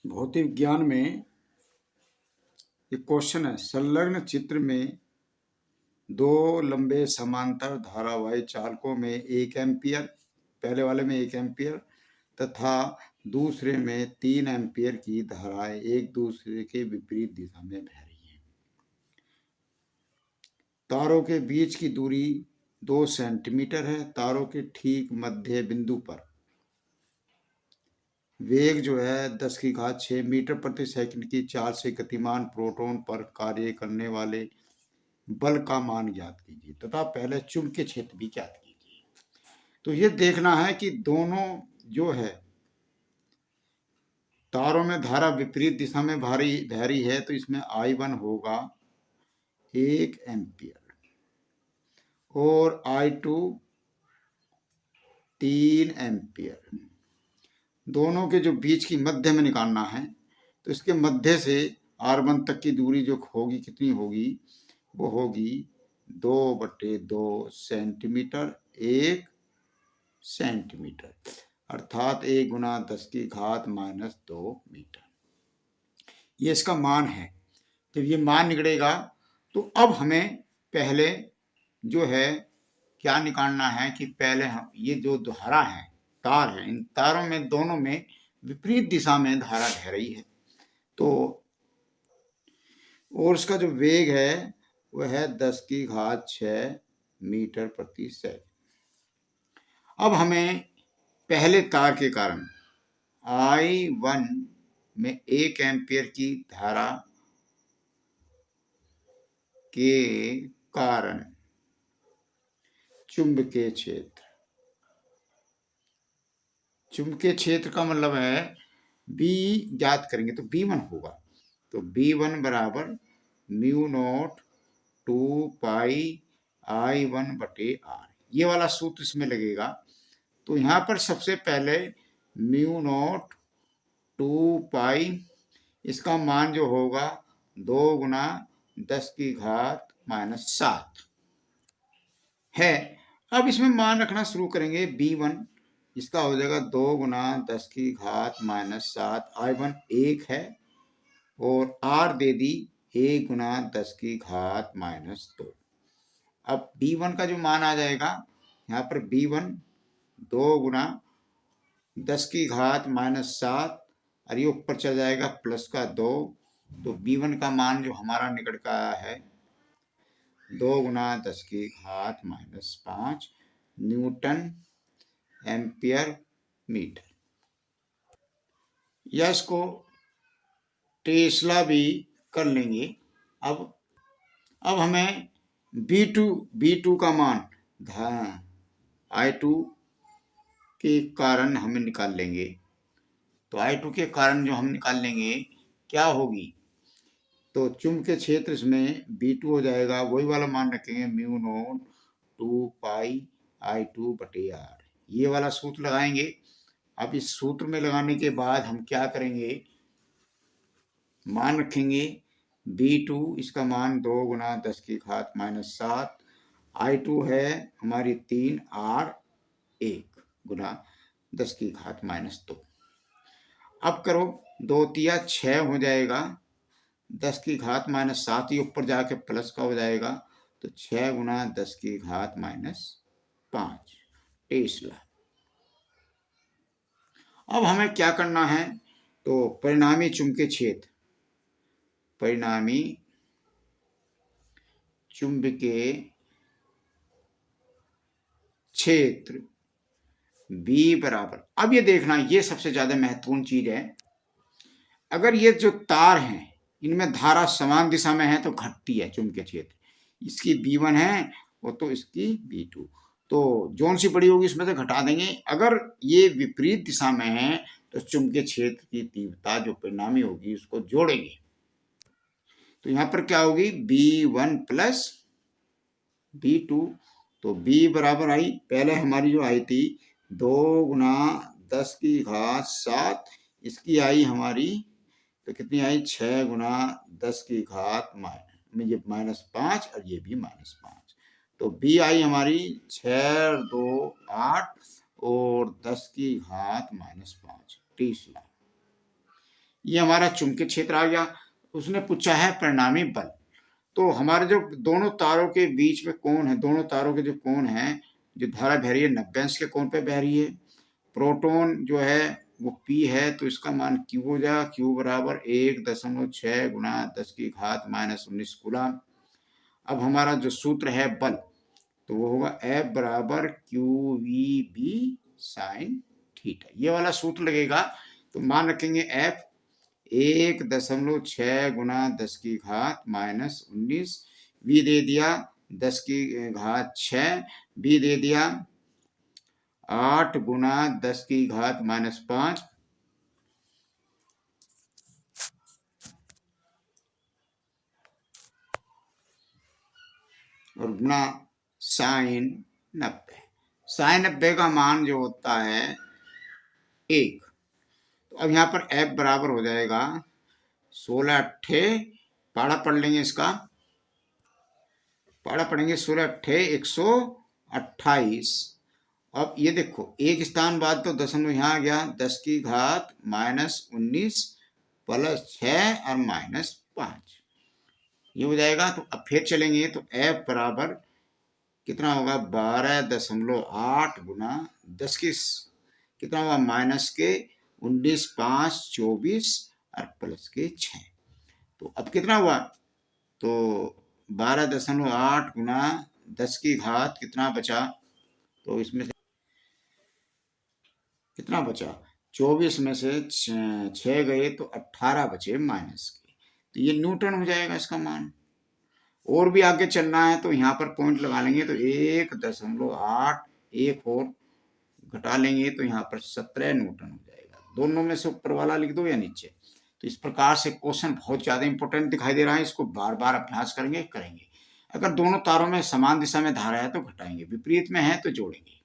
भौतिक विज्ञान में एक क्वेश्चन है। संलग्न चित्र में दो लंबे समांतर धारावाही चालकों में 1 एम्पियर, पहले वाले में 1 एम्पियर तथा दूसरे में 3 एम्पियर की धाराएं एक दूसरे के विपरीत दिशा में बह रही हैं। तारों के बीच की दूरी 2 सेंटीमीटर है। तारों के ठीक मध्य बिंदु पर वेग जो है 10⁶ मीटर प्रति सेकंड की चाल से गतिमान प्रोटॉन पर कार्य करने वाले बल का मान ज्ञात कीजिए तथा पहले चुंबकीय क्षेत्र भी ज्ञात कीजिए। तो ये देखना है कि दोनों जो है तारों में धारा विपरीत दिशा में बह रही है, तो इसमें I1 होगा 1 एम्पियर और I2 3 एम्पियर। दोनों के जो बीच की मध्य में निकालना है, तो इसके मध्य से R1 तक की दूरी जो होगी कितनी होगी, वो होगी 2/2 सेंटीमीटर 1 सेंटीमीटर, अर्थात 1 × 10⁻² मीटर। ये इसका मान है। जब ये मान निकलेगा तो अब हमें पहले जो है क्या निकालना है कि पहले हम ये जो धारा है, तार है, इन तारों में दोनों में विपरीत दिशा में धारा बह रही है। तो और उसका जो वेग है वह है 10⁶ मीटर प्रति सेकंड। अब हमें पहले तार के कारण I1 में 1 एम्पियर की धारा के कारण चुंबकीय क्षेत्र का मतलब है B ज्ञात करेंगे तो B1 होगा। तो B1 बराबर μ0 2 पाई I1/R, ये वाला सूत्र इसमें लगेगा। तो यहाँ पर सबसे पहले μ0 2 पाई, इसका मान जो होगा 2 × 10⁻⁷ है। अब इसमें मान रखना शुरू करेंगे। B1 इसका हो जाएगा 2 × 10⁻⁷। I1 1 है और R दे दी 1 × 10⁻²। अब B1 का जो मान आ जाएगा, यहाँ पर B1 2 × 10⁻⁷, और ये ऊपर चल जाएगा प्लस का 2। तो B1 का मान जो हमारा निकट का है 2 × 10⁻⁵ न्यूटन एम्पियर मीटर। या इसको टेस्ला भी कर लेंगे। अब हमें B2 का मान I2 के कारण हमें निकाल लेंगे। तो I2 के कारण जो हम निकाल लेंगे क्या होगी, तो चुंबकीय क्षेत्र इसमें B2 हो जाएगा, वही वाला मान रखेंगे μ0 2 पाई I2/R। ये वाला सूत्र लगाएंगे। अब इस सूत्र में लगाने के बाद हम क्या करेंगे, मान रखेंगे B2 इसका मान 2 × 10⁻⁷, I2 है हमारी 3, R 1 × 10⁻²। अब करो 2 × 6 हो जाएगा, 10⁻⁷, ही ऊपर जाके प्लस का हो जाएगा, तो 6 × 10⁻⁵ टेस्ला। अब हमें क्या करना है, तो परिणामी चुंबकीय क्षेत्र B बराबर, अब ये देखना, ये सबसे ज्यादा महत्वपूर्ण चीज है। अगर ये जो तार हैं इनमें धारा समान दिशा में है तो घटती है चुंबकीय क्षेत्र, इसकी B1 है वो तो इसकी B2, तो जोन सी बड़ी होगी इसमें से घटा देंगे। अगर ये विपरीत दिशा में है तो चुंबकीय क्षेत्र की तीव्रता जो परिणामी होगी उसको जोड़ेंगे। तो यहाँ पर क्या होगी, B1 + B2। तो B बराबर आई, पहले हमारी जो आई थी 2 × 10⁻⁷, इसकी आई हमारी तो कितनी आई, 6 × 10⁻⁻⁵ और ये भी -5। तो B आई हमारी 6 2 8 और 10⁻⁻5 टेस्ला। ये हमारा चुंबकीय क्षेत्र आ गया। उसने पूछा है परिणामी बल। तो हमारे जो दोनों तारों के बीच में कोण है, दोनों तारों के जो कोण है, जो धारा बह रही है 90 अंश के कोण पे बह रही है। प्रोटॉन जो है वो P है, तो इसका मान Q हो जाएगा। Q बराबर 1.6 गुणा 10 की घात -19 कूलम। अब हमारा जो सूत्र है बल, तो वो होगा F बराबर QVB साइन थीटा। ये वाला सूत्र लगेगा। तो मान रखेंगे F 1.6 गुणा 10 की घात -19, V दे दिया 10 की घात 6, B दे दिया 8 गुणा 10 की घात -5, और गुणा साइन 90। साइन 90 का मान जो होता है 1। तो अब यहाँ पर F बराबर हो जाएगा 16 अट्ठे, पाड़ा पढ़ लेंगे इसका, पाड़ा पढ़ेंगे 16 अट्ठे 128। अब ये देखो एक स्थान बाद तो दशमलव यहाँ आ गया, 10 की घात -19 प्लस 6 और -5, ये हो जाएगा। तो अब फिर चलेंगे तो F बराबर कितना होगा 12.8 गुना 10 की कितना होगा माइनस के 19, 5, 24 और प्लस के 6। तो अब कितना हुआ, तो 12.8 गुना 10 की घात कितना बचा, तो इसमें से कितना बचा, 24 में से 6 गए तो 18 बचे माइनस के। तो ये न्यूटन हो जाएगा इसका मान। और भी आगे चलना है तो यहाँ पर पॉइंट लगा लेंगे, तो 1.8 एक और घटा लेंगे तो यहाँ पर 17 न्यूटन हो जाएगा। दोनों में से ऊपर वाला लिख दो या नीचे। तो इस प्रकार से क्वेश्चन बहुत ज़्यादा इंपॉर्टेंट दिखाई दे रहा है, इसको बार बार अभ्यास करेंगे। अगर दोनों तारों में समान दिशा में धारा है तो घटाएंगे, विपरीत में है तो जोड़ेंगे।